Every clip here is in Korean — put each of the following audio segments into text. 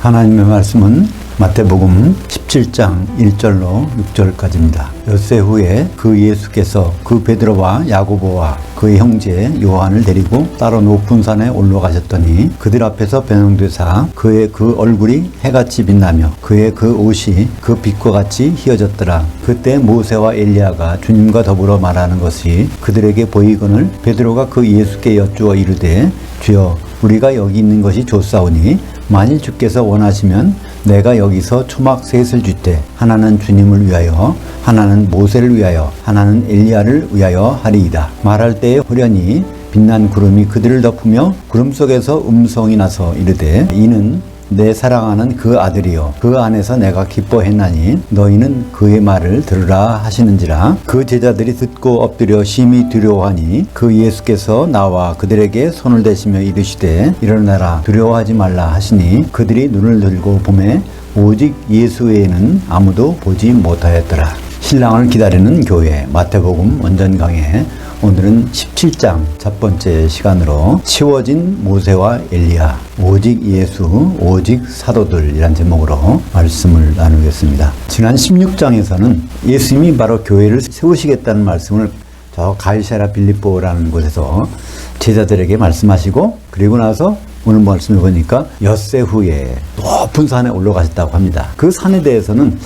하나님의 말씀은 마태복음 17장 1절로 6절까지입니다. 엿새 후에 그 예수께서 그 베드로와 야고보와 그의 형제 요한을 데리고 따로 높은 산에 올라가셨더니 그들 앞에서 변형되사 그의 그 얼굴이 해같이 빛나며 그의 그 옷이 그 빛과 같이 휘어졌더라. 그때 모세와 엘리야가 주님과 더불어 말하는 것이 그들에게 보이거늘 베드로가 그 예수께 여쭈어 이르되 주여 우리가 여기 있는 것이 좋사오니 만일 주께서 원하시면 내가 여기서 초막 셋을 쥐되 하나는 주님을 위하여 하나는 모세를 위하여 하나는 엘리야를 위하여 하리이다. 말할 때에 호련히 빛난 구름이 그들을 덮으며 구름 속에서 음성이 나서 이르되 이는 내 사랑하는 그 아들이요 그 안에서 내가 기뻐했나니 너희는 그의 말을 들으라 하시는지라. 그 제자들이 듣고 엎드려 심히 두려워하니 그 예수께서 나와 그들에게 손을 대시며 이르시되 일어나라 두려워하지 말라 하시니 그들이 눈을 들고 보매 오직 예수 외에는 아무도 보지 못하였더라. 신랑을 기다리는 교회 마태복음 원전 강해 오늘은 17장 첫 번째 시간으로 치워진 모세와 엘리야 오직 예수 오직 사도들이란 제목으로 말씀을 나누겠습니다. 지난 16장에서는 예수님이 바로 교회를 세우시겠다는 말씀을 저 가이사랴 빌립보라는 곳에서 제자들에게 말씀하시고 그리고 나서 오늘 말씀을 보니까 엿새 후에 높은 산에 올라가셨다고 합니다. 그 산에 대해서는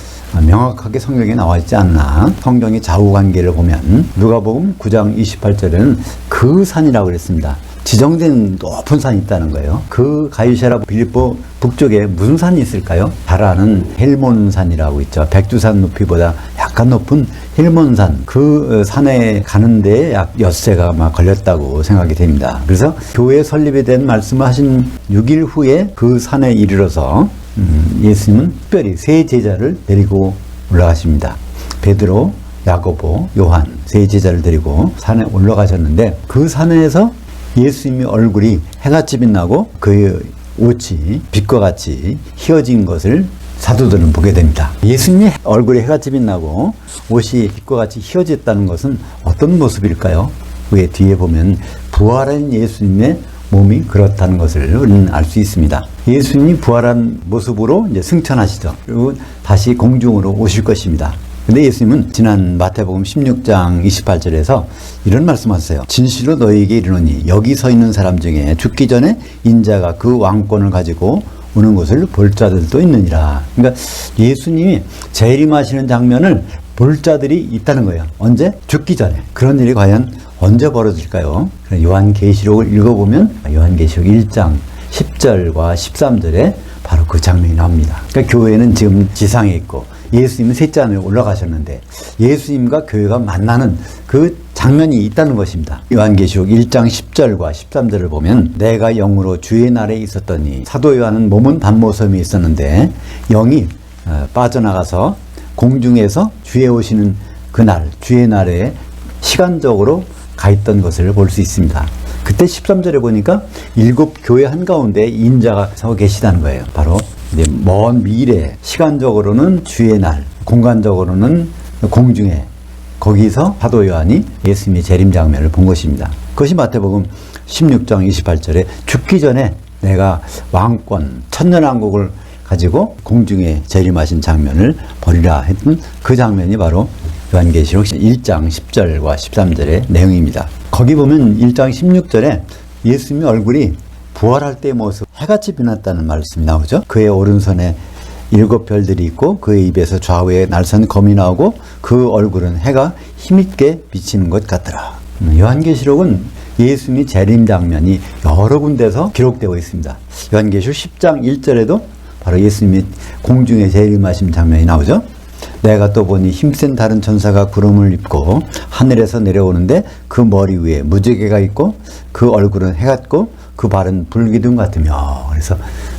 명확하게 성경에 나와 있지 않나. 성경의 좌우관계를 보면 누가복음 9장 28절에는 그 산이라고 그랬습니다. 지정된 높은 산이 있다는 거예요. 그 가이사랴 빌립보 북쪽에 무슨 산이 있을까요? 잘 아는 헬몬산이라고 있죠. 백두산 높이보다 약간 높은 헬몬산. 그 산에 가는데 약 엿새가 막 걸렸다고 생각이 됩니다. 그래서 교회 설립에 대한 말씀을 하신 6일 후에 그 산에 이르러서 예수님은 특별히 세 제자를 데리고 올라가십니다. 베드로, 야고보, 요한 세 제자를 데리고 산에 올라가셨는데 그 산에서 예수님의 얼굴이 해같이 빛나고 그의 옷이 빛과 같이 휘어진 것을 사도들은 보게 됩니다. 예수님의 얼굴이 해같이 빛나고 옷이 빛과 같이 휘어졌다는 것은 어떤 모습일까요? 왜 뒤에 보면 부활한 예수님의 몸이 그렇다는 것을 우리는 알 수 있습니다. 예수님이 부활한 모습으로 이제 승천하시죠. 그리고 다시 공중으로 오실 것입니다. 근데 예수님은 지난 마태복음 16장 28절에서 이런 말씀하셨어요. 진실로 너희에게 이르노니 여기 서 있는 사람 중에 죽기 전에 인자가 그 왕권을 가지고 오는 것을 볼 자들도 있느니라. 그러니까 예수님이 재림하시는 장면을 볼 자들이 있다는 거예요. 언제? 죽기 전에. 그런 일이 과연 언제 벌어질까요? 요한계시록을 읽어보면 요한계시록 1장 10절과 13절에 바로 그 장면이 나옵니다. 그러니까 교회는 지금 지상에 있고 예수님은 셋째 하늘에 올라가셨는데 예수님과 교회가 만나는 그 장면이 있다는 것입니다. 요한계시록 1장 10절과 13절을 보면 내가 영으로 주의 날에 있었더니 사도 요한은 몸은 반모섬에 있었는데 영이 빠져나가서 공중에서 주의 오시는 그날 주의 날에 시간적으로 가 있던 것을 볼 수 있습니다. 그때 13절에 보니까 7 교회 한가운데 인자가 서 계시다는 거예요. 바로 이제 먼 미래, 시간적으로는 주의 날, 공간적으로는 공중에 거기서 사도 요한이 예수님의 재림 장면을 본 것입니다. 그것이 마태복음 16장 28절에 죽기 전에 내가 왕권, 천년왕국을 가지고 공중에 재림하신 장면을 보리라 했던 그 장면이 바로 요한계시록 1장 10절과 13절의 내용입니다. 거기 보면 1장 16절에 예수님의 얼굴이 부활할 때의 모습, 해같이 빛났다는 말씀이 나오죠. 그의 오른손에 7 별들이 있고 그의 입에서 좌우에 날선 검이 나오고 그 얼굴은 해가 힘있게 비치는 것 같더라. 요한계시록은 예수님의 재림 장면이 여러 군데서 기록되어 있습니다. 요한계시록 10장 1절에도 바로 예수님이 공중에 재림하신 장면이 나오죠. 내가 또 보니 힘센 다른 천사가 구름을 입고 하늘에서 내려오는데 그 머리 위에 무지개가 있고 그 얼굴은 해 같고 그 발은 불기둥 같으며. 그래서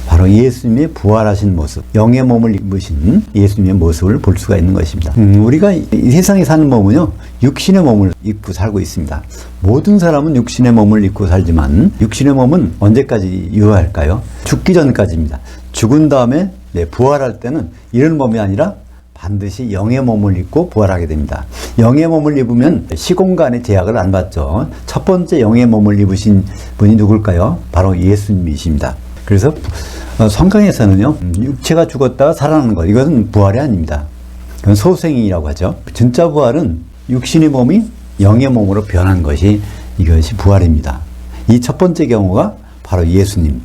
바로 예수님의 부활하신 모습, 영의 몸을 입으신 예수님의 모습을 볼 수가 있는 것입니다. 우리가 이 세상에 사는 몸은요, 육신의 몸을 입고 살고 있습니다. 모든 사람은 육신의 몸을 입고 살지만 육신의 몸은 언제까지 유효할까요? 죽기 전까지입니다. 죽은 다음에 부활할 때는 이런 몸이 아니라 반드시 영의 몸을 입고 부활하게 됩니다. 영의 몸을 입으면 시공간의 제약을 안 받죠. 첫 번째 영의 몸을 입으신 분이 누굴까요? 바로 예수님이십니다. 그래서 성경에서는요, 육체가 죽었다가 살아나는 것, 이것은 부활이 아닙니다. 그건 소생이라고 하죠. 진짜 부활은 육신의 몸이 영의 몸으로 변한 것이 이것이 부활입니다. 이 첫 번째 경우가 바로 예수님.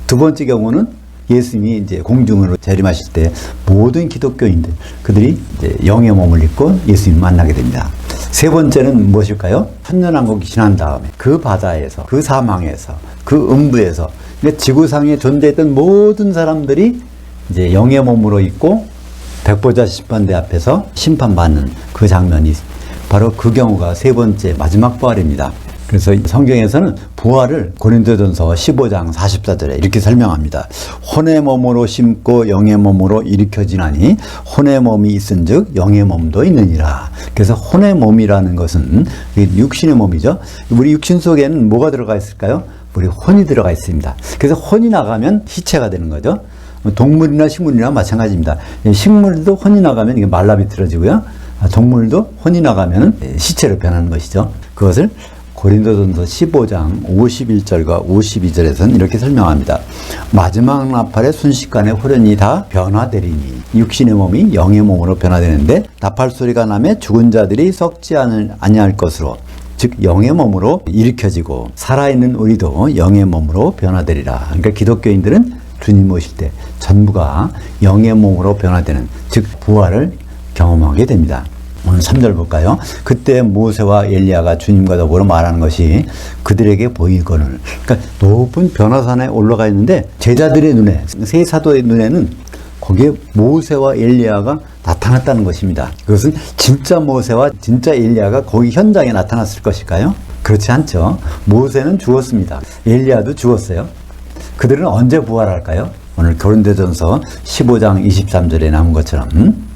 두 번째 경우는 예수님이 이제 공중으로 재림하실 때 모든 기독교인들, 그들이 이제 영의 몸을 입고 예수님 만나게 됩니다. 세 번째는 무엇일까요? 천년왕국이 지난 다음에 그 바다에서, 그 사망에서, 그 음부에서, 그러니까 지구상에 존재했던 모든 사람들이 이제 영의 몸으로 있고 백보자 심판대 앞에서 심판받는 그 장면이 바로 그 경우가 세 번째 마지막 부활입니다. 그래서 성경에서는 부활을 고린도전서 15장 44절에 이렇게 설명합니다. 혼의 몸으로 심고 영의 몸으로 일으켜지나니 혼의 몸이 있은즉 영의 몸도 있느니라. 그래서 혼의 몸이라는 것은 육신의 몸이죠. 우리 육신 속에는 뭐가 들어가 있을까요? 우리 혼이 들어가 있습니다. 그래서 혼이 나가면 시체가 되는 거죠. 동물이나 식물이나 마찬가지입니다. 식물도 혼이 나가면 이게 말라 비틀어지고요. 동물도 혼이 나가면 시체로 변하는 것이죠. 그것을 고린도전서 15장 51절과 52절에서는 이렇게 설명합니다. 마지막 나팔의 순식간에 홀연히 다 변화되리니 육신의 몸이 영의 몸으로 변화되는데 나팔 소리가 나매 죽은 자들이 썩지 아니할 것으로 즉 영의 몸으로 일으켜지고 살아있는 우리도 영의 몸으로 변화되리라. 그러니까 기독교인들은 주님 오실 때 전부가 영의 몸으로 변화되는 즉 부활을 경험하게 됩니다. 오늘 3절 볼까요? 그때 모세와 엘리야가 주님과 더불어 말하는 것이 그들에게 보이거늘. 그러니까 높은 변화산에 올라가 있는데 제자들의 눈에, 세 사도의 눈에는 거기에 모세와 엘리야가 나타났다는 것입니다. 그것은 진짜 모세와 진짜 엘리야가 거기 현장에 나타났을 것일까요? 그렇지 않죠. 모세는 죽었습니다. 엘리야도 죽었어요. 그들은 언제 부활할까요? 오늘 고린도전서 15장 23절에 나온 것처럼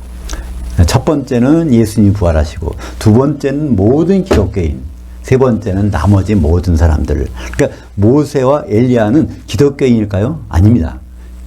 첫 번째는 예수님이 부활하시고 두 번째는 모든 기독교인, 세 번째는 나머지 모든 사람들. 그러니까 모세와 엘리야는 기독교인일까요? 아닙니다.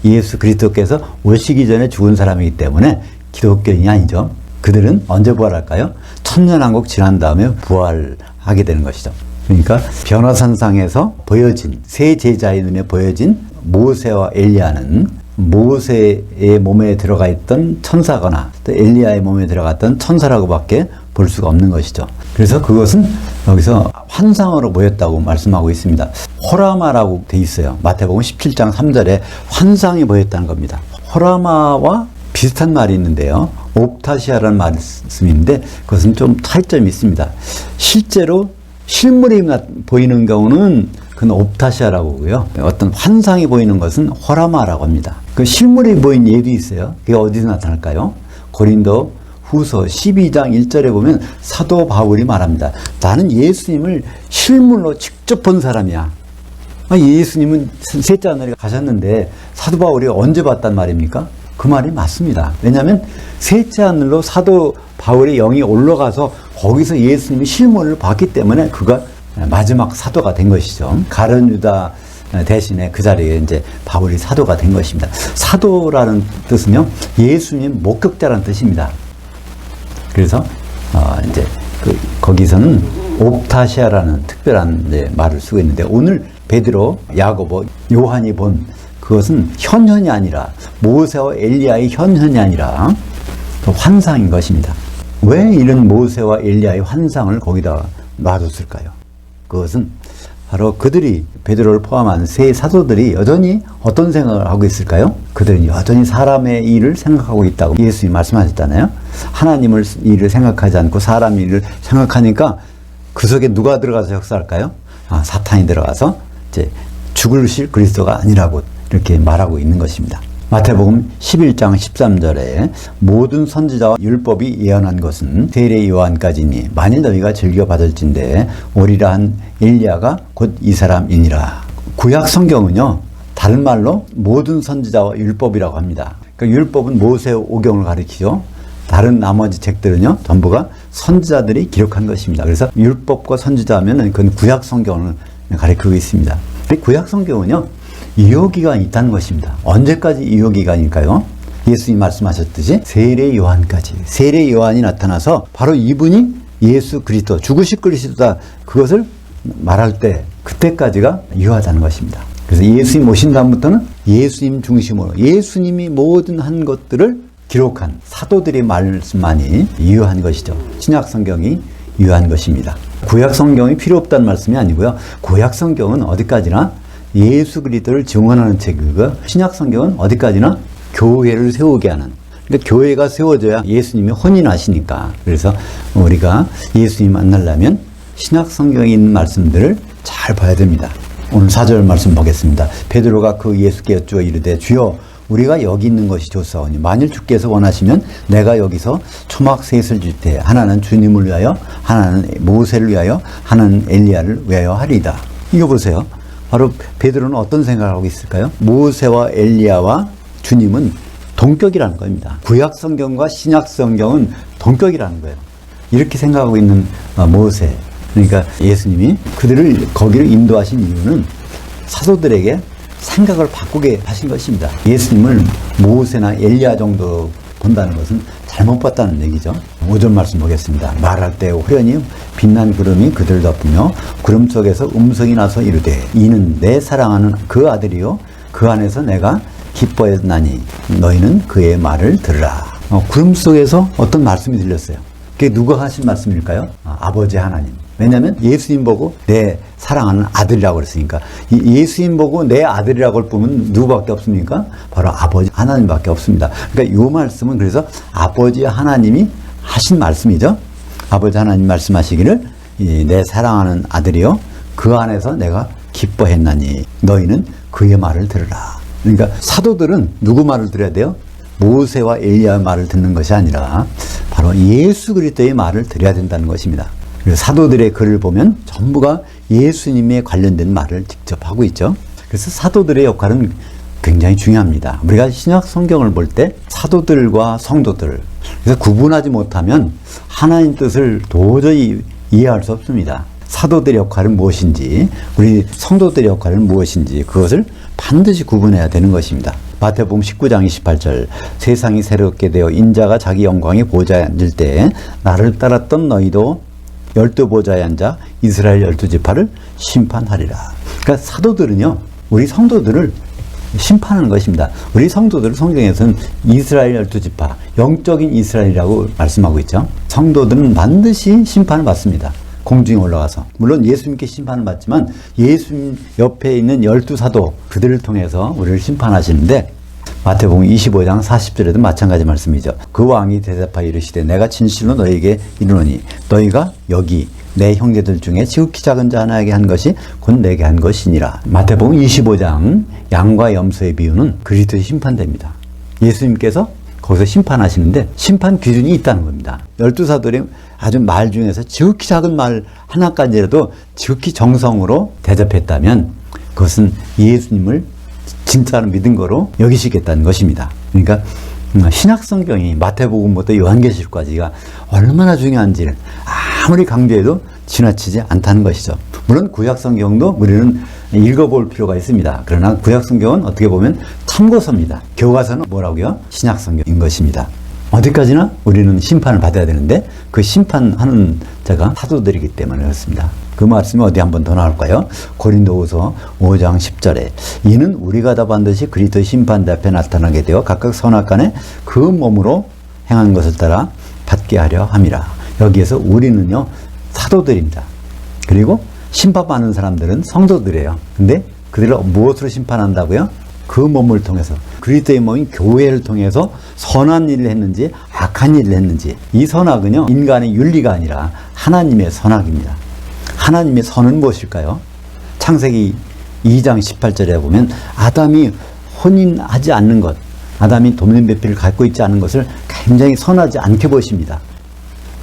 예수 그리스도께서 오시기 전에 죽은 사람이기 때문에 기독교인이 아니죠. 그들은 언제 부활할까요? 천년왕국 지난 다음에 부활하게 되는 것이죠. 그러니까 변화산상에서 보여진, 세 제자의 눈에 보여진 모세와 엘리야는 모세의 몸에 들어가 있던 천사거나 또 엘리야의 몸에 들어갔던 천사라고밖에 볼 수가 없는 것이죠. 그래서 그것은 여기서 환상으로 보였다고 말씀하고 있습니다. 호라마라고 돼 있어요. 마태복음 17장 3절에 환상이 보였다는 겁니다. 호라마와 비슷한 말이 있는데요. 옵타시아라는 말씀인데 그것은 좀 차이점이 있습니다. 실제로 실물이 보이는 경우는 그건 옵타시아라고 하고요. 어떤 환상이 보이는 것은 호라마라고 합니다. 그 실물이 보인 예도 있어요. 그게 어디서 나타날까요? 고린도 후서 12장 1절에 보면 사도 바울이 말합니다. 나는 예수님을 실물로 직접 본 사람이야. 예수님은 셋째 하늘에 가셨는데 사도 바울이 언제 봤단 말입니까? 그 말이 맞습니다. 왜냐하면 셋째 하늘로 사도 바울의 영이 올라가서 거기서 예수님이 실물을 봤기 때문에 그가 마지막 사도가 된 것이죠. 가룟 유다 대신에 그 자리에 이제 바울이 사도가 된 것입니다. 사도라는 뜻은요, 예수님 목격자라는 뜻입니다. 그래서 이제 거기서는 옵타시아라는 특별한 이제 말을 쓰고 있는데 오늘 베드로, 야고보, 요한이 본 그것은 현현이 아니라 모세와 엘리야의 현현이 아니라 환상인 것입니다. 왜 이런 모세와 엘리야의 환상을 거기다 놔뒀을까요? 그것은 바로 그들이 베드로를 포함한 세 사도들이 여전히 어떤 생각을 하고 있을까요? 그들은 여전히 사람의 일을 생각하고 있다고 예수님이 말씀하셨잖아요. 하나님을 일을 생각하지 않고 사람 일을 생각하니까 그 속에 누가 들어가서 역사할까요? 사탄이 들어가서 이제 죽으실 그리스도가 아니라고 이렇게 말하고 있는 것입니다. 마태복음 11장 13절에 모든 선지자와 율법이 예언한 것은 세례 요한까지니 만일 너희가 즐겨 받을진대 오리라 한 엘리야가 곧 이 사람이니라. 구약 성경은요, 다른 말로 모든 선지자와 율법이라고 합니다. 그러니까 율법은 모세 오경을 가리키죠. 다른 나머지 책들은요, 전부가 선지자들이 기록한 것입니다. 그래서 율법과 선지자 하면은 그건 구약 성경을 가리키고 있습니다. 구약 성경은요, 유효기간이 있다는 것입니다. 언제까지 유효기간일까요? 예수님이 말씀하셨듯이 세례 요한까지. 세례 요한이 나타나서 바로 이분이 예수 그리스도, 죽으실 그리스도다, 그것을 말할 때 그때까지가 유효하다는 것입니다. 그래서 예수님 오신 다음부터는 예수님 중심으로 예수님이 모든 한 것들을 기록한 사도들의 말씀만이 유효한 것이죠. 신약 성경이 유효한 것입니다. 구약 성경이 필요 없다는 말씀이 아니고요. 구약 성경은 어디까지나 예수 그리스도를 증언하는 책이고요. 신약 성경은 어디까지나 교회를 세우게 하는. 그러니까 교회가 세워져야 예수님이 혼인하시니까. 그래서 우리가 예수님 만나려면 신약 성경에 있는 말씀들을 잘 봐야 됩니다. 오늘 4절 말씀 보겠습니다. 베드로가 그 예수께 여쭈어 이르되 주여 우리가 여기 있는 것이 좋사오니 만일 주께서 원하시면 내가 여기서 초막 셋을 줄 때 하나는 주님을 위하여 하나는 모세를 위하여 하나는 엘리야를 위하여 하리이다. 이거 보세요. 바로 베드로는 어떤 생각을 하고 있을까요? 모세와 엘리야와 주님은 동격이라는 겁니다. 구약 성경과 신약 성경은 동격이라는 거예요. 이렇게 생각하고 있는 모세, 그러니까 예수님이 그들을 거기를 인도하신 이유는 사도들에게 생각을 바꾸게 하신 것입니다. 예수님을 모세나 엘리야 정도 본다는 것은 잘못 봤다는 얘기죠. 5절 말씀 보겠습니다. 말할 때 호련히 빛난 구름이 그들 덮으며 구름 속에서 음성이 나서 이르되 이는 내 사랑하는 그 아들이요 그 안에서 내가 기뻐했나니 너희는 그의 말을 들으라. 구름 속에서 어떤 말씀이 들렸어요. 그게 누가 하신 말씀일까요? 아버지 하나님. 왜냐하면 예수님 보고 내 사랑하는 아들이라고 그랬으니까 예수님 보고 내 아들이라고 보면 누구밖에 없습니까? 바로 아버지 하나님밖에 없습니다. 그러니까 이 말씀은 그래서 아버지 하나님이 하신 말씀이죠. 아버지 하나님 말씀하시기를 내 사랑하는 아들이요 그 안에서 내가 기뻐했나니 너희는 그의 말을 들으라. 그러니까 사도들은 누구 말을 들어야 돼요? 모세와 엘리야의 말을 듣는 것이 아니라 바로 예수 그리스도의 말을 들어야 된다는 것입니다. 사도들의 글을 보면 전부가 예수님에 관련된 말을 직접 하고 있죠. 그래서 사도들의 역할은 굉장히 중요합니다. 우리가 신약 성경을 볼 때 사도들과 성도들, 그래서 구분하지 못하면 하나님 뜻을 도저히 이해할 수 없습니다. 사도들의 역할은 무엇인지, 우리 성도들의 역할은 무엇인지 그것을 반드시 구분해야 되는 것입니다. 마태복음 19장 28절 세상이 새롭게 되어 인자가 자기 영광의 보좌에 앉을 때 나를 따랐던 너희도 12보좌에 앉아 이스라엘 12지파를 심판하리라. 그러니까 사도들은요 우리 성도들을 심판하는 것입니다. 우리 성도들을 성경에서는 이스라엘 12지파 영적인 이스라엘이라고 말씀하고 있죠. 성도들은 반드시 심판을 받습니다. 공중에 올라가서. 물론 예수님께 심판을 받지만 예수님 옆에 있는 12사도 그들을 통해서 우리를 심판하시는데 마태복음 25장 40절에도 마찬가지 말씀이죠. 그 왕이 대답하여 이르시되 내가 진실로 너희에게 이르노니 너희가 여기 내 형제들 중에 지극히 작은 자 하나에게 한 것이 곧 내게 한 것이니라. 마태복음 25장 양과 염소의 비유는 그리스도의 심판대입니다. 예수님께서 거기서 심판하시는데 심판 기준이 있다는 겁니다. 12사도의 아주 말 중에서 지극히 작은 말 하나까지라도 지극히 정성으로 대접했다면 그것은 예수님을 진짜로 믿은 거로 여기시겠다는 것입니다. 그러니까 신약 성경이 마태복음부터 요한계시록까지가 얼마나 중요한지를 아무리 강조해도 지나치지 않다는 것이죠. 물론 구약 성경도 우리는 읽어볼 필요가 있습니다. 그러나 구약 성경은 어떻게 보면 참고서입니다. 교과서는 뭐라고요? 신약 성경인 것입니다. 어디까지나 우리는 심판을 받아야 되는데 그 심판하는 자가 사도들이기 때문에 그렇습니다. 그 말씀이 어디 한번 더 나올까요? 고린도후서 5장 10절에 이는 우리가 다 반드시 그리스도 심판대 앞에 나타나게 되어 각각 선악간에 그 몸으로 행한 것을 따라 받게 하려 함이라. 여기에서 우리는요 사도들입니다. 그리고 심판받는 사람들은 성도들이에요. 근데 그들을 무엇으로 심판한다고요? 그 몸을 통해서 그리스도의 몸인 교회를 통해서 선한 일을 했는지 악한 일을 했는지 이 선악은요 인간의 윤리가 아니라 하나님의 선악입니다. 하나님의 선은 무엇일까요? 창세기 2장 18절에 보면 아담이 혼인하지 않는 것, 아담이 돕는 배필을 갖고 있지 않은 것을 굉장히 선하지 않게 보십니다.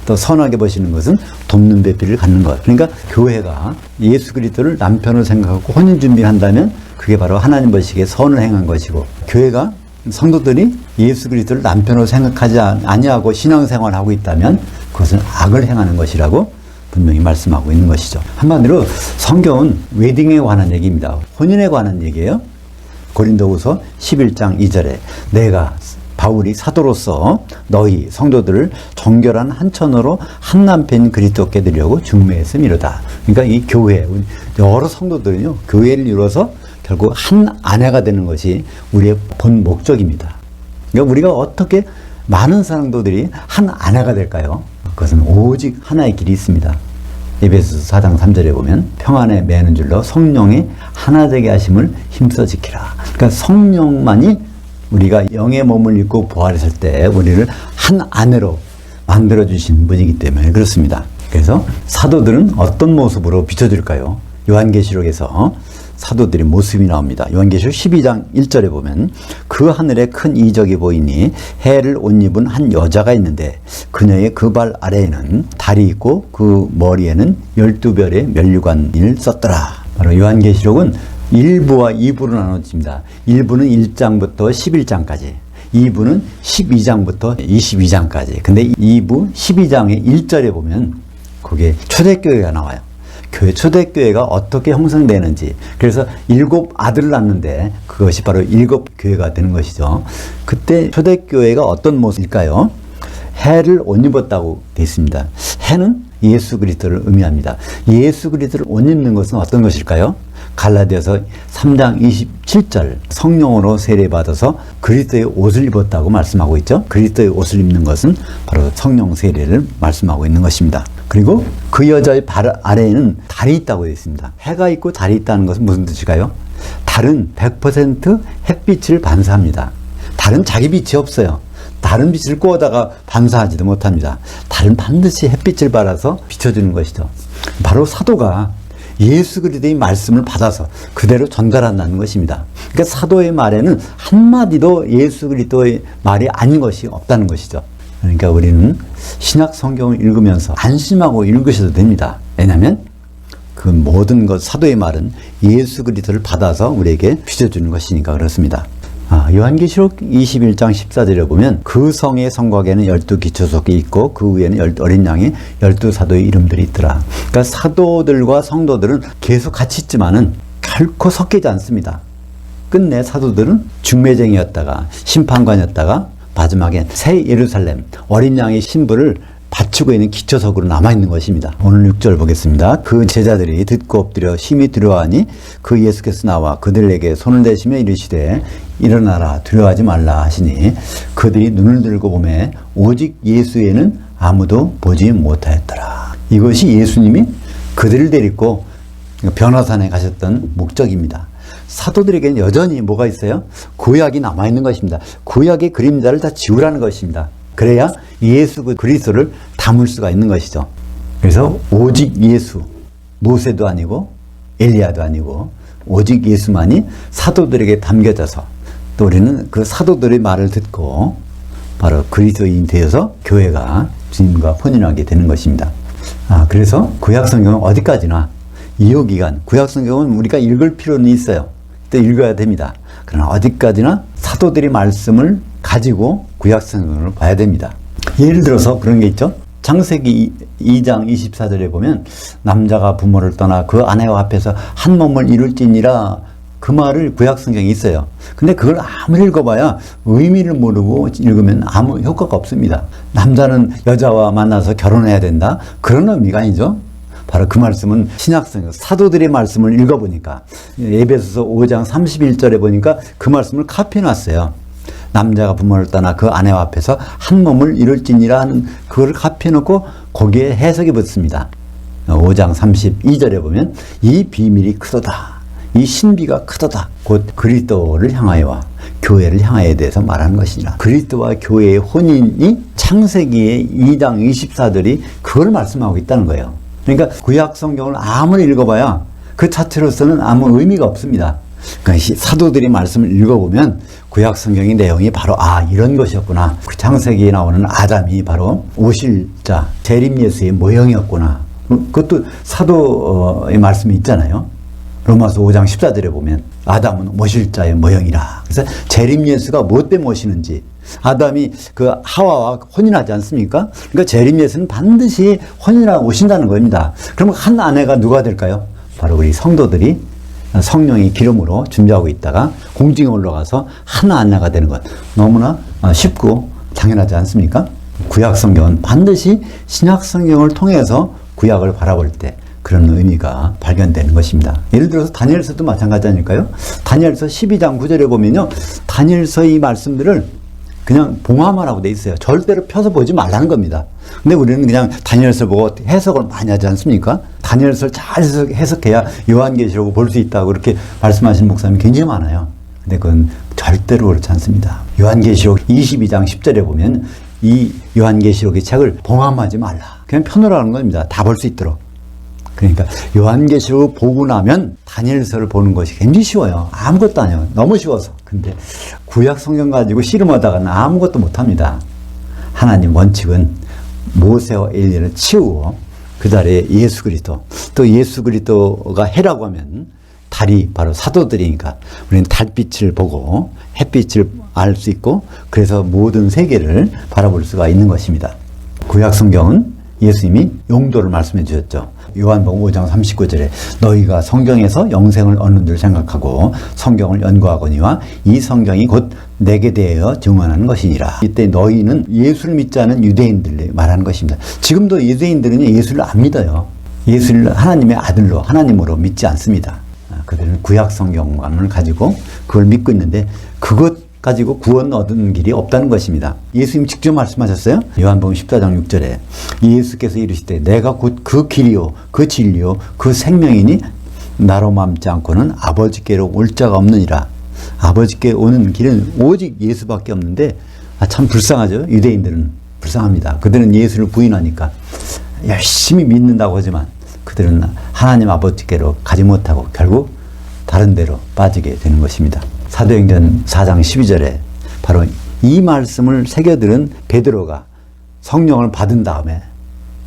또 선하게 보시는 것은 돕는 배필을 갖는 것. 그러니까 교회가 예수 그리스도를 남편으로 생각하고 혼인 준비를 한다면 그게 바로 하나님 보시기에 선을 행한 것이고 교회가 성도들이 예수 그리스도를 남편으로 생각하지 아니하고 신앙생활을 하고 있다면 그것은 악을 행하는 것이라고 분명히 말씀하고 있는 것이죠. 한마디로 성경은 웨딩에 관한 얘기입니다. 혼인에 관한 얘기예요. 고린도후서 11장 2절에 내가 바울이 사도로서 너희 성도들을 정결한 한천으로 한 남편인 그리스도께 드리려고 중매했음이로다. 그러니까 이 교회, 여러 성도들은요, 교회를 이루어서 결국 한 아내가 되는 것이 우리의 본 목적입니다. 그러니까 우리가 어떻게 많은 성도들이 한 아내가 될까요? 그것은 오직 하나의 길이 있습니다. 에베소서 4장 3절에 보면 평안에 매는 줄로 성령이 하나 되게 하심을 힘써 지키라. 그러니까 성령만이 우리가 영의 몸을 입고 부활했을 때 우리를 한 아내로 만들어주신 분이기 때문에 그렇습니다. 그래서 사도들은 어떤 모습으로 비춰질까요? 요한계시록에서 사도들의 모습이 나옵니다. 요한계시록 12장 1절에 보면 그 하늘에 큰 이적이 보이니 해를 옷 입은 한 여자가 있는데 그녀의 그 발 아래에는 달이 있고 그 머리에는 12별의 면류관을 썼더라. 바로 요한계시록은 1부와 2부로 나눠집니다. 1부는 1장부터 11장까지, 2부는 12장부터 22장까지. 근데 2부 12장의 1절에 보면 거기에 초대교회가 나와요. 초대교회가 어떻게 형성되는지. 그래서 7 아들을 낳는데 그것이 바로 7 교회가 되는 것이죠. 그때 초대교회가 어떤 모습일까요? 해를 옷 입었다고 되어 있습니다. 해는 예수 그리스도를 의미합니다. 예수 그리스도를 옷 입는 것은 어떤 것일까요? 갈라디아서 3장 27절 성령으로 세례받아서 그리스도의 옷을 입었다고 말씀하고 있죠. 그리스도의 옷을 입는 것은 바로 성령 세례를 말씀하고 있는 것입니다. 그리고 그 여자의 발 아래에는 달이 있다고 되어 있습니다. 해가 있고 달이 있다는 것은 무슨 뜻일까요? 달은 100% 햇빛을 반사합니다. 달은 자기 빛이 없어요. 다른 빛을 꼬다가 반사하지도 못합니다. 달은 반드시 햇빛을 받아서 비춰주는 것이죠. 바로 사도가 예수 그리스도의 말씀을 받아서 그대로 전달한다는 것입니다. 그러니까 사도의 말에는 한마디도 예수 그리스도의 말이 아닌 것이 없다는 것이죠. 그러니까 우리는 신약 성경을 읽으면서 안심하고 읽으셔도 됩니다. 왜냐하면 그 모든 것 사도의 말은 예수 그리스도를 받아서 우리에게 비춰주는 것이니까 그렇습니다. 요한계시록 21장 14절에 보면 그 성의 성곽에는 12기초석이 있고 그 위에는 어린 양의 12사도의 이름들이 있더라. 그러니까 사도들과 성도들은 계속 같이 있지만은 결코 섞이지 않습니다. 끝내 사도들은 중매쟁이였다가 심판관이었다가 마지막에 새 예루살렘 어린 양의 신부를 받치고 있는 기초석으로 남아있는 것입니다. 오늘 6절 보겠습니다. 그 제자들이 듣고 엎드려 심히 두려워하니 그 예수께서 나와 그들에게 손을 대시며 이르시되 일어나라 두려워하지 말라 하시니 그들이 눈을 들고 보매 오직 예수에는 아무도 보지 못하였더라. 이것이 예수님이 그들을 데리고 변화산에 가셨던 목적입니다. 사도들에게는 여전히 뭐가 있어요? 구약이 남아있는 것입니다. 구약의 그림자를 다 지우라는 것입니다. 그래야 예수 그리스도를 담을 수가 있는 것이죠. 그래서 오직 예수, 모세도 아니고 엘리야도 아니고 오직 예수만이 사도들에게 담겨져서 또 우리는 그 사도들의 말을 듣고 바로 그리스도인이 되어서 교회가 주님과 혼인하게 되는 것입니다. 그래서 구약 성경은 어디까지나 이후기간 구약 성경은 우리가 읽을 필요는 있어요. 또 읽어야 됩니다. 그러나 어디까지나 사도들의 말씀을 가지고 구약 성경을 봐야 됩니다. 예를 들어서 그런 게 있죠. 창세기 2장 24절에 보면 남자가 부모를 떠나 그 아내와 합해서 한 몸을 이룰지니라 그 말을 구약 성경에 있어요. 근데 그걸 아무리 읽어봐야 의미를 모르고 읽으면 아무 효과가 없습니다. 남자는 여자와 만나서 결혼해야 된다? 그런 의미가 아니죠. 바로 그 말씀은 신약성경 사도들의 말씀을 읽어보니까 에베소서 5장 31절에 보니까 그 말씀을 카피해놨어요. 남자가 부모를 떠나 그 아내와 합해서 한 몸을 이룰지니라 하는 그걸 카피해놓고 거기에 해석이 붙습니다. 5장 32절에 보면 이 비밀이 크도다. 이 신비가 크도다. 곧 그리스도를 향하여와 교회를 향하여에 대해서 말하는 것이니라. 그리스도와 교회의 혼인이 창세기의 2장 24절이 그걸 말씀하고 있다는 거예요. 그러니까 구약 성경을 아무리 읽어봐야 그 자체로서는 아무 의미가 없습니다. 그러니까 사도들이 말씀을 읽어보면 구약 성경의 내용이 바로 이런 것이었구나. 그 창세기에 나오는 아담이 바로 오실 자 재림 예수의 모형이었구나. 그것도 사도의 말씀이 있잖아요. 로마서 5장 14절에 보면 아담은 오실 자의 모형이라. 그래서 재림 예수가 뭐 때문에 오시는지 아담이 그 하와와 혼인하지 않습니까? 그러니까 재림 예수는 반드시 혼인하고 오신다는 겁니다. 그러면 한 아내가 누가 될까요? 바로 우리 성도들이 성령의 기름으로 준비하고 있다가 공중에 올라가서 한 아내가 되는 것 너무나 쉽고 당연하지 않습니까? 구약 성경은 반드시 신약 성경을 통해서 구약을 바라볼 때 그런 의미가 발견되는 것입니다. 예를 들어서 다니엘서도 마찬가지 아닐까요? 다니엘서 12장 9절에 보면요, 다니엘서 이 말씀들을 그냥 봉화만 하고 돼 있어요. 절대로 펴서 보지 말라는 겁니다. 근데 우리는 그냥 다니엘서 보고 해석을 많이 하지 않습니까? 다니엘서를 잘 해석해야 요한계시록을 볼 수 있다고 그렇게 말씀하시는 목사님이 굉장히 많아요. 근데 그건 절대로 그렇지 않습니다. 요한계시록 22장 10절에 보면 이 요한계시록의 책을 봉함하지 말라. 그냥 펴놓으라는 겁니다. 다 볼 수 있도록. 그러니까 요한계시록을 보고 나면 다니엘서를 보는 것이 굉장히 쉬워요. 아무것도 아니에요. 너무 쉬워서. 근데 구약 성경 가지고 씨름하다가는 아무것도 못합니다. 하나님 원칙은 모세와 엘리야를 치우고 그 자리에 예수 그리스도, 또 예수 그리스도가 해라고 하면 달이 바로 사도들이니까 우리는 달빛을 보고 햇빛을 알 수 있고, 그래서 모든 세계를 바라볼 수가 있는 것입니다. 구약 성경은 예수님이 용도를 말씀해 주셨죠. 요한복음 5장 39절에 너희가 성경에서 영생을 얻는 줄 생각하고 성경을 연구하거니와 이 성경이 곧 내게 대하여 증언하는 것이니라. 이때 너희는 예수를 믿지 않은 유대인들 말하는 것입니다. 지금도 유대인들은 예수를 안 믿어요. 예수를 하나님의 아들로, 하나님으로 믿지 않습니다. 그들은 구약 성경만을 가지고 그걸 믿고 있는데 그것 가지고 구원 얻은 길이 없다는 것입니다. 예수님 직접 말씀하셨어요. 요한복음 14장 6절에 예수께서 이르시되 내가 곧 그 길이요 그 진리요 그 생명이니 나로 맘지 않고는 아버지께로 올 자가 없느니라. 아버지께 오는 길은 오직 예수밖에 없는데 참 불쌍하죠. 유대인들은 불쌍합니다. 그들은 예수를 부인하니까 열심히 믿는다고 하지만 그들은 하나님 아버지께로 가지 못하고 결국 다른 데로 빠지게 되는 것입니다. 사도행전 4장 12절에 바로 이 말씀을 새겨들은 베드로가 성령을 받은 다음에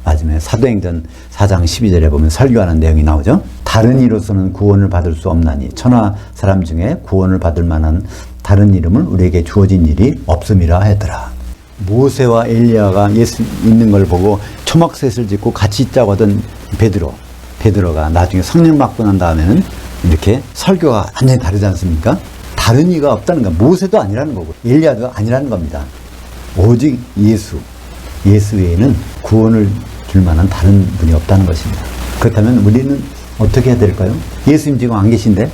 마지막에 사도행전 4장 12절에 보면 설교하는 내용이 나오죠. 다른 이로서는 구원을 받을 수 없나니 천하 사람 중에 구원을 받을 만한 다른 이름을 우리에게 주어진 일이 없음이라 하였더라. 모세와 엘리야가 예수 있는 걸 보고 초막셋을 짓고 같이 있자고 하던 베드로가 나중에 성령 받고 난 다음에는 이렇게 설교가 완전히 다르지 않습니까? 다른 이가 없다는 건 모세도 아니라는 거고 엘리야도 아니라는 겁니다. 오직 예수 외에는 구원을 줄 만한 다른 분이 없다는 것입니다. 그렇다면 우리는 어떻게 해야 될까요? 예수님 지금 안 계신데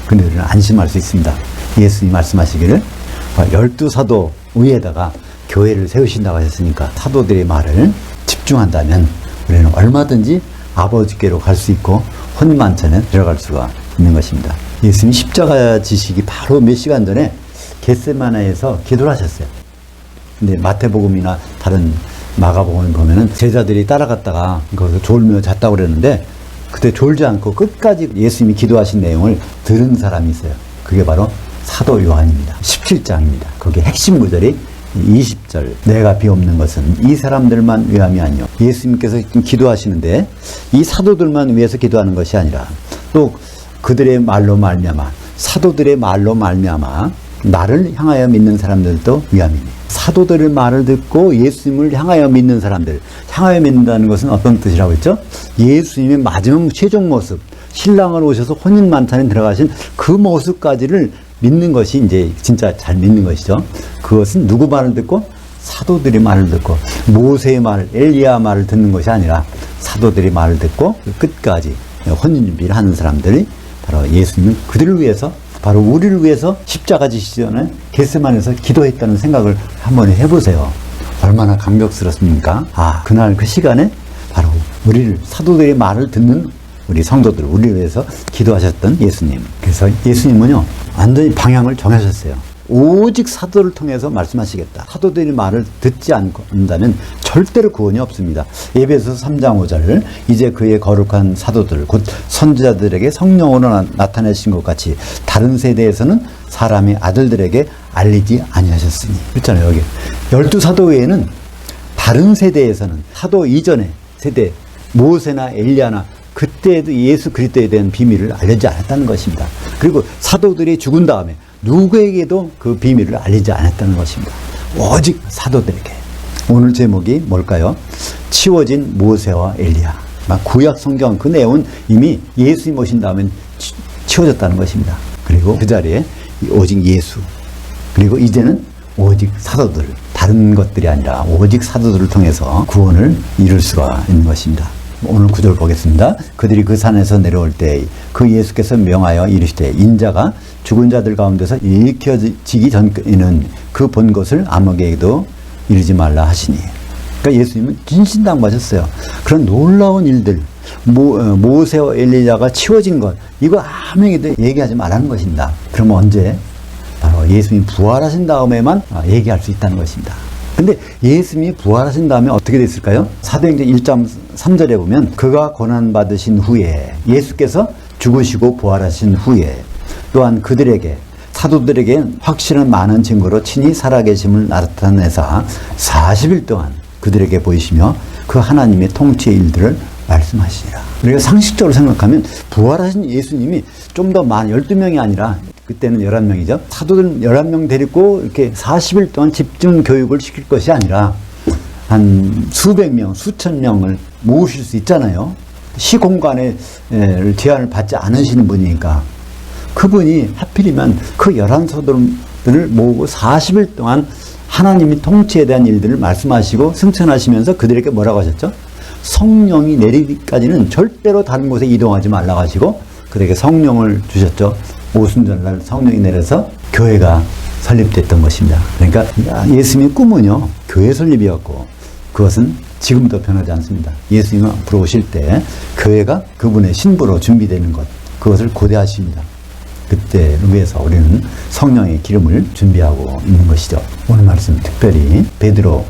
근데 우리는 안심할 수 있습니다. 예수님 말씀하시기를 12사도 위에다가 교회를 세우신다고 하셨으니까 사도들의 말을 집중한다면 우리는 얼마든지 아버지께로 갈 수 있고 혼만찬에 들어갈 수가 있는 것입니다. 예수님이 십자가 지시기 바로 몇 시간 전에 겟세마네에서 기도를 하셨어요. 근데 마태복음이나 다른 마가복음을 보면은 제자들이 따라갔다가 거기서 졸며 잤다고 그랬는데 그때 졸지 않고 끝까지 예수님이 기도하신 내용을 들은 사람이 있어요. 그게 바로 사도 요한입니다. 17장입니다. 거기에 핵심 구절이 20절 내가 비옵는 것은 이 사람들만 위함이 아니요. 예수님께서 기도하시는데 이 사도들만 위해서 기도하는 것이 아니라 또 그들의 말로 말미암아 사도들의 말로 말미암아 나를 향하여 믿는 사람들도 위함이니. 사도들의 말을 듣고 예수님을 향하여 믿는 사람들, 향하여 믿는다는 것은 어떤 뜻이라고 했죠? 예수님의 마지막 최종 모습, 신랑을 오셔서 혼인 만찬에 들어가신 그 모습까지를 믿는 것이 이제 진짜 잘 믿는 것이죠. 그것은 누구 말을 듣고? 사도들의 말을 듣고 모세의 말, 엘리야 말을 듣는 것이 아니라 사도들의 말을 듣고 끝까지 혼인 준비를 하는 사람들이 바로 예수님은 그들을 위해서, 바로 우리를 위해서 십자가 지시기 전에 겟세마네에서 기도했다는 생각을 한번 해보세요. 얼마나 감격스럽습니까? 그날 그 시간에 바로 우리를, 사도들의 말을 듣는 우리 성도들, 우리를 위해서 기도하셨던 예수님. 그래서 예수님은요 완전히 방향을 정하셨어요. 오직 사도를 통해서 말씀하시겠다. 사도들의 말을 듣지 않는다면 절대로 구원이 없습니다. 에베소서 3장 5절 이제 그의 거룩한 사도들 곧 선지자들에게 성령으로 나타내신 것 같이 다른 세대에서는 사람의 아들들에게 알리지 아니하셨으니. 그렇잖아요. 여기 12사도 외에는 다른 세대에서는 사도 이전의 세대 모세나 엘리야나 그때에도 예수 그리스도에 대한 비밀을 알리지 않았다는 것입니다. 그리고 사도들이 죽은 다음에 누구에게도 그 비밀을 알리지 않았다는 것입니다. 오직 사도들에게. 오늘 제목이 뭘까요? 치워진 모세와 엘리야. 구약 성경 그 내용은 이미 예수님 오신 다음에 치워졌다는 것입니다. 그리고 그 자리에 오직 예수. 그리고 이제는 오직 사도들, 다른 것들이 아니라 오직 사도들을 통해서 구원을 이룰 수가 있는 것입니다. 오늘 구절 보겠습니다. 그들이 그 산에서 내려올 때 그 예수께서 명하여 이르시되 인자가 죽은 자들 가운데서 일으켜지기 전에는 그 본 것을 아무에게도 이르지 말라 하시니. 그러니까 예수님은 진신당부하셨어요. 그런 놀라운 일들, 모세와 엘리야가 치워진 것, 이거 아무에게도 얘기하지 말라는 것입니다. 그러면 언제? 바로 예수님이 부활하신 다음에만 얘기할 수 있다는 것입니다. 근데 예수님이 부활하신 다음에 어떻게 됐을까요? 사도행전 1장 3절에 보면 그가 고난받으신 후에, 예수께서 죽으시고 부활하신 후에 또한 그들에게, 사도들에게 확실한 많은 증거로 친히 살아계심을 나타내사 40일 동안 그들에게 보이시며 그 하나님의 통치의 일들을 말씀하시니라. 우리가 상식적으로 생각하면 부활하신 예수님이 좀 더 많은 12명이 아니라 그때는 11명이죠. 사도들 11명 데리고 이렇게 40일 동안 집중 교육을 시킬 것이 아니라 한 수백 명, 수천 명을 모으실 수 있잖아요. 시공간에 제한을 받지 않으시는 분이니까 그분이 하필이면 그 11사도들을 모으고 40일 동안 하나님이 통치에 대한 일들을 말씀하시고 승천하시면서 그들에게 뭐라고 하셨죠? 성령이 내리기까지는 절대로 다른 곳에 이동하지 말라고 하시고 그들에게 성령을 주셨죠. 오순절날 성령이 내려서 교회가 설립됐던 것입니다. 그러니까 예수님의 꿈은요, 교회 설립이었고 그것은 지금도 변하지 않습니다. 예수님은 앞으로 오실 때 교회가 그분의 신부로 준비되는 것, 그것을 고대하십니다. 그때를 위해서 우리는 성령의 기름을 준비하고 있는 것이죠. 오늘 말씀 특별히 베드로,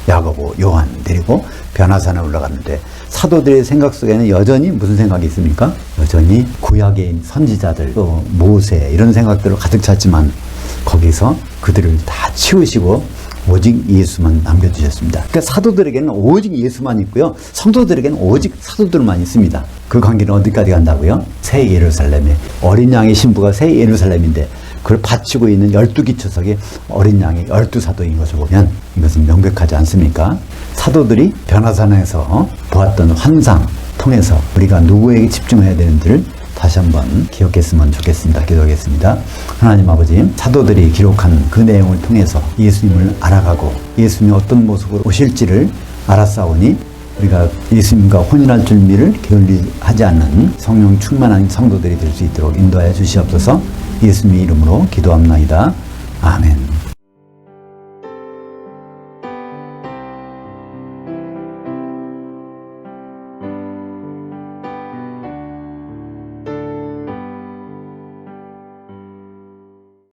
야고보, 요한 데리고 변화산에 올라갔는데 사도들의 생각 속에는 여전히 무슨 생각이 있습니까? 여전히 구약의 선지자들, 또 모세 이런 생각들로 가득 찼지만 거기서 그들을 다 치우시고 오직 예수만 남겨주셨습니다. 그러니까 사도들에게는 오직 예수만 있고요. 성도들에게는 오직 사도들만 있습니다. 그 관계는 어디까지 간다고요? 새 예루살렘에 어린 양의 신부가 새 예루살렘인데 그걸 바치고 있는 12기초석의 어린 양의 12사도인 것을 보면 이것은 명백하지 않습니까? 사도들이 변화산에서 보았던 환상 통해서 우리가 누구에게 집중해야 되는지를 다시 한번 기억했으면 좋겠습니다. 기도하겠습니다. 하나님 아버지, 사도들이 기록한 그 내용을 통해서 예수님을 알아가고 예수님이 어떤 모습으로 오실지를 알았사오니 우리가 예수님과 혼인할 준비를 게을리하지 않는 성령 충만한 성도들이 될 수 있도록 인도하여 주시옵소서. 예수님의 이름으로 기도합나이다.